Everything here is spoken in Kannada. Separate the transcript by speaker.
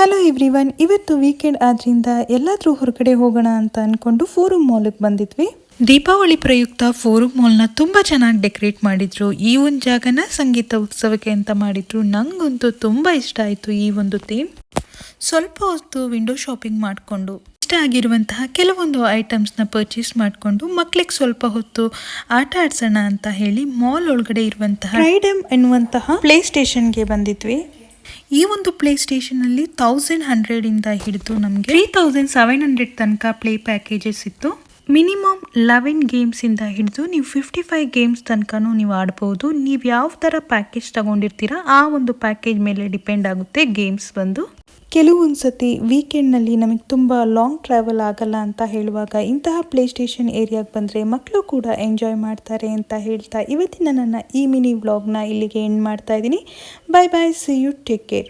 Speaker 1: ಹಲೋ ಎವ್ರಿವನ್, ಇವತ್ತು ವೀಕೆಂಡ್ ಆದ್ರಿಂದ ಎಲ್ಲಾದ್ರೂ ಹೊರಗಡೆ ಹೋಗೋಣ ಅಂತ ಅನ್ಕೊಂಡು ಫೋರಂ ಮಾಲ್ಗೆ ಬಂದಿದ್ವಿ. ದೀಪಾವಳಿ ಪ್ರಯುಕ್ತ ಫೋರಂ ಮಾಲ್ನ ತುಂಬಾ ಚೆನ್ನಾಗಿ ಡೆಕೋರೇಟ್ ಮಾಡಿದ್ರು. ಈ ಒಂದು ಜಾಗನ ಸಂಗೀತ ಉತ್ಸವಕ್ಕೆ ಅಂತ ಮಾಡಿದ್ರು. ನಂಗಂತೂ ತುಂಬಾ ಇಷ್ಟ ಆಯ್ತು ಈ ಒಂದು ಥೀಮ್. ಸ್ವಲ್ಪ ಹೊತ್ತು ವಿಂಡೋ ಶಾಪಿಂಗ್ ಮಾಡಿಕೊಂಡು ಇಷ್ಟ ಆಗಿರುವಂತಹ ಕೆಲವೊಂದು ಐಟಮ್ಸ್ನ ಪರ್ಚೇಸ್ ಮಾಡಿಕೊಂಡು ಮಕ್ಳಿಗೆ ಸ್ವಲ್ಪ ಹೊತ್ತು ಆಟ ಆಡ್ಸೋಣ ಅಂತ ಹೇಳಿ ಮಾಲ್ ಒಳಗಡೆ ಇರುವಂತಹ ಫ್ರೈಡಮ್ ಎನ್ನುವಂತಹ ಪ್ಲೇ ಸ್ಟೇಷನ್ಗೆ ಬಂದಿದ್ವಿ. ಈ ಒಂದು ಪ್ಲೇ ಸ್ಟೇಷನ್ ಅಲ್ಲಿ 1100 ಇಂದ ಹಿಡಿದು ನಮಗೆ 3700 ತನಕ ಪ್ಲೇ ಪ್ಯಾಕೇಜಸ್ ಇತ್ತು. ಮಿನಿಮಮ್ 11 ಗೇಮ್ಸ್ ಇಂದ ಹಿಡಿದು ನೀವು 55 ಗೇಮ್ಸ್ ತನಕನೂ ನೀವು ಆಡ್ಬೋದು. ನೀವು ಯಾವ ತರ ಪ್ಯಾಕೇಜ್ ತಗೊಂಡಿರ್ತೀರಾ ಆ ಒಂದು ಪ್ಯಾಕೇಜ್ ಮೇಲೆ ಡಿಪೆಂಡ್ ಆಗುತ್ತೆ ಗೇಮ್ಸ್ ಬಂದು. ಕೆಲವೊಂದ್ಸತಿ ವೀಕೆಂಡ್ನಲ್ಲಿ ನಮಗೆ ತುಂಬ ಲಾಂಗ್ ಟ್ರಾವೆಲ್ ಆಗಲ್ಲ ಅಂತ ಹೇಳುವಾಗ ಇಂತಹ ಪ್ಲೇ ಸ್ಟೇಷನ್ ಏರಿಯಾಗೆ ಬಂದರೆ ಮಕ್ಕಳು ಕೂಡ ಎಂಜಾಯ್ ಮಾಡ್ತಾರೆ ಅಂತ ಹೇಳ್ತಾ ಇವತ್ತಿನ ನನ್ನ ಈ ಮಿನಿ ವ್ಲಾಗ್ನ ಇಲ್ಲಿಗೆ ಎಂಡ್ ಮಾಡ್ತಾ ಇದ್ದೀನಿ. Bye bye, see you, take care.